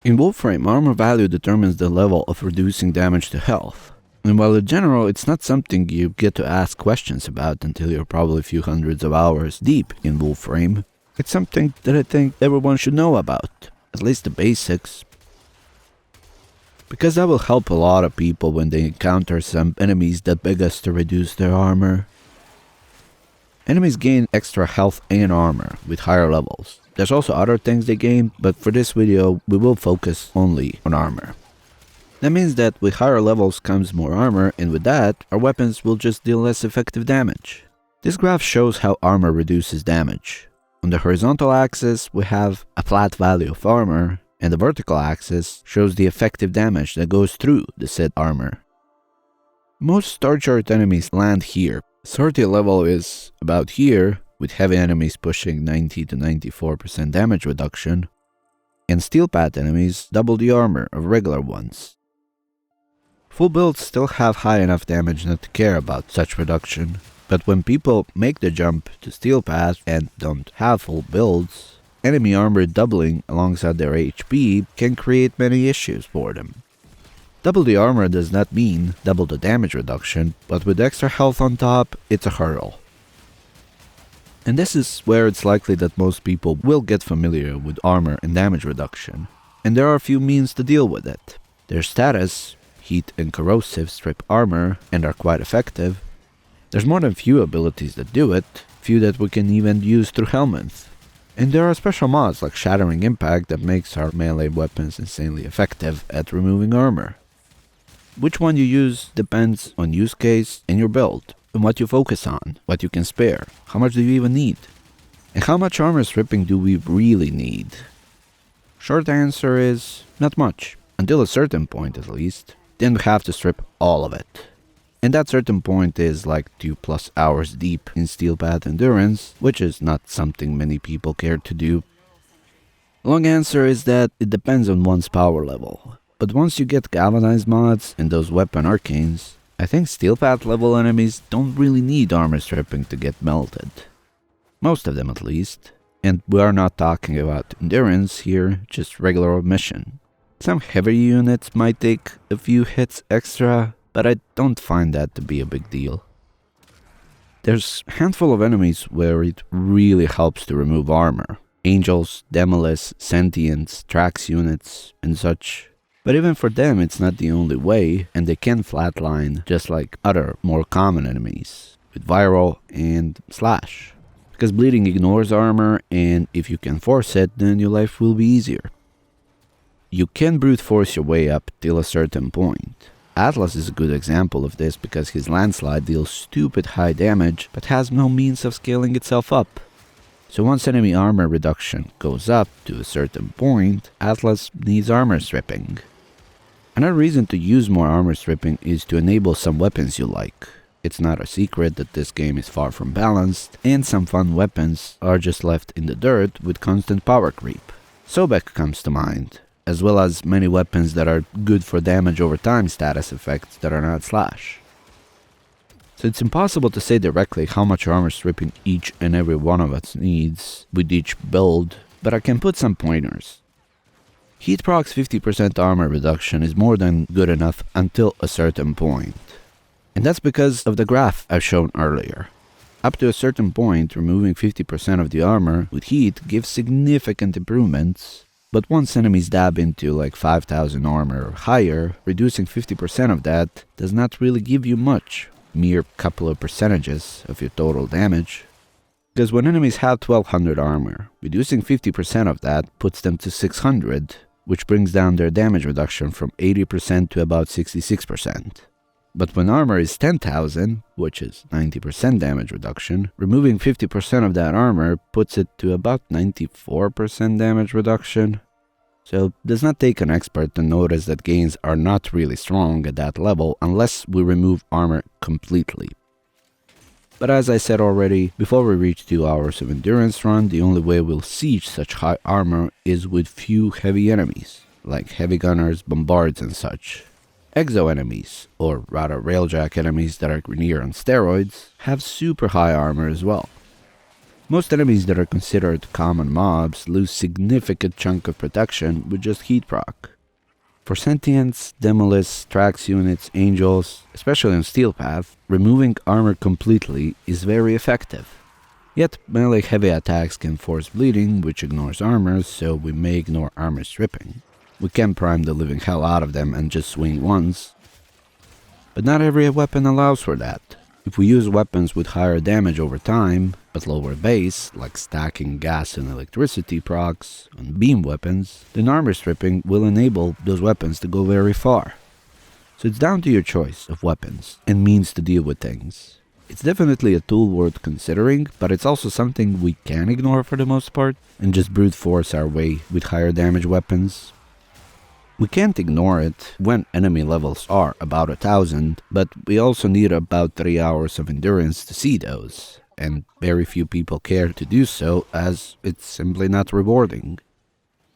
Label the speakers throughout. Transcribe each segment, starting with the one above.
Speaker 1: In warframe, armor value determines the level of reducing damage to health. And while in general it's not something you get to ask questions about until you're probably a few hundreds of hours deep in warframe, it's something that I think everyone should know about, at least the basics. Because that will help a lot of people when they encounter some enemies that beg us to reduce their armor. Enemies gain extra health and armor with higher levels. There's also other things they gain, but for this video we will focus only on armor. That means that with higher levels comes more armor, and with that, our weapons will just deal less effective damage. This graph shows how armor reduces damage. On the horizontal axis we have a flat value of armor, and the vertical axis shows the effective damage that goes through the said armor. Most star chart enemies land here. Sortie level is about here, with heavy enemies pushing 90 to 94% damage reduction, and steel path enemies double the armor of regular ones. Full builds still have high enough damage not to care about such reduction, but when people make the jump to steel path and don't have full builds, enemy armor doubling alongside their HP can create many issues for them. Double the armor does not mean double the damage reduction, but with extra health on top, it's a hurdle. And this is where it's likely that most people will get familiar with armor and damage reduction, and there are a few means to deal with it. Their status, heat and corrosive, strip armor and are quite effective. There's more than few abilities that do it, few that we can even use through helmets. And there are special mods like Shattering Impact that makes our melee weapons insanely effective at removing armor. Which one you use depends on use case and your build, and what you focus on, what you can spare, how much do you even need, and how much armor stripping do we really need? Short answer is not much, until a certain point at least, then we have to strip all of it. And that certain point is like 2+ hours deep in steel path endurance, which is not something many people care to do. Long answer is that it depends on one's power level. But once you get galvanized mods and those weapon arcanes, I think steel path level enemies don't really need armor stripping to get melted. Most of them at least. And we are not talking about endurance here, just regular mission. Some heavy units might take a few hits extra, but I don't find that to be a big deal. There's a handful of enemies where it really helps to remove armor. Angels, Demolists, Sentients, Trax units, and such. But even for them it's not the only way, and they can flatline just like other more common enemies, with Viral and Slash. Because bleeding ignores armor, and if you can force it, then your life will be easier. You can brute force your way up till a certain point. Atlas is a good example of this because his landslide deals stupid high damage but has no means of scaling itself up. So once enemy armor reduction goes up to a certain point, Atlas needs armor stripping. Another reason to use more armor stripping is to enable some weapons you like. It's not a secret that this game is far from balanced, and some fun weapons are just left in the dirt with constant power creep. Sobek comes to mind, as well as many weapons that are good for damage over time status effects that are not Slash. So it's impossible to say directly how much armor stripping each and every one of us needs with each build, but I can put some pointers. Heat procs 50% armor reduction is more than good enough until a certain point. And that's because of the graph I've shown earlier. Up to a certain point, removing 50% of the armor with heat gives significant improvements, but once enemies dab into like 5000 armor or higher, reducing 50% of that does not really give you much, mere couple of percentages of your total damage. Because when enemies have 1200 armor, reducing 50% of that puts them to 600, which brings down their damage reduction from 80% to about 66%. But when armor is 10,000, which is 90% damage reduction, removing 50% of that armor puts it to about 94% damage reduction. So it does not take an expert to notice that gains are not really strong at that level unless we remove armor completely. But as I said already, before we reach 2 hours of endurance run, the only way we'll siege such high armor is with few heavy enemies, like heavy gunners, bombards and such. Exo enemies, or rather railjack enemies that are Grenier on steroids, have super high armor as well. Most enemies that are considered common mobs lose significant chunk of protection with just heat proc. For Sentients, Demolists, Trax units, Angels, especially on Steel Path, removing armor completely is very effective. Yet, melee heavy attacks can force bleeding, which ignores armor, so we may ignore armor stripping. We can prime the living hell out of them and just swing once. But not every weapon allows for that. If we use weapons with higher damage over time, but lower base, like stacking gas and electricity procs on beam weapons, then armor stripping will enable those weapons to go very far. So it's down to your choice of weapons and means to deal with things. It's definitely a tool worth considering, but it's also something we can ignore for the most part and just brute force our way with higher damage weapons. We can't ignore it when enemy levels are about 1000, but we also need about 3 hours of endurance to see those, and very few people care to do so as it's simply not rewarding.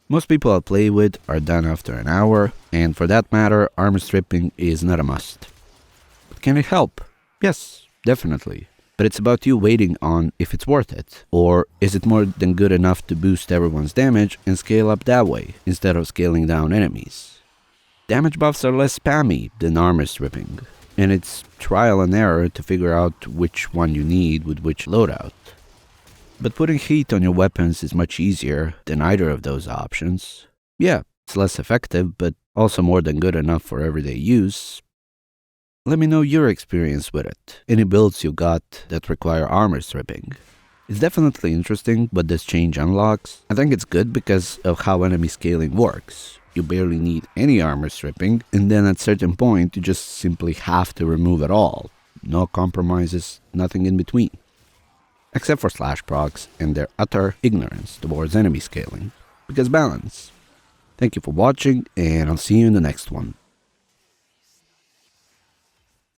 Speaker 1: Most people I play with are done after an hour, and for that matter, armor stripping is not a must. But can it help? Yes, definitely. But it's about you waiting on if it's worth it, or is it more than good enough to boost everyone's damage and scale up that way, instead of scaling down enemies. Damage buffs are less spammy than armor stripping, and it's trial and error to figure out which one you need with which loadout. But putting heat on your weapons is much easier than either of those options. Yeah, it's less effective, but also more than good enough for everyday use. Let me know your experience with it. Any builds you got that require armor stripping. It's definitely interesting what this change unlocks. I think it's good because of how enemy scaling works. You barely need any armor stripping, and then at a certain point you just simply have to remove it all. No compromises, nothing in between. Except for slash procs and their utter ignorance towards enemy scaling. Because balance. Thank you for watching, and I'll see you in the next one.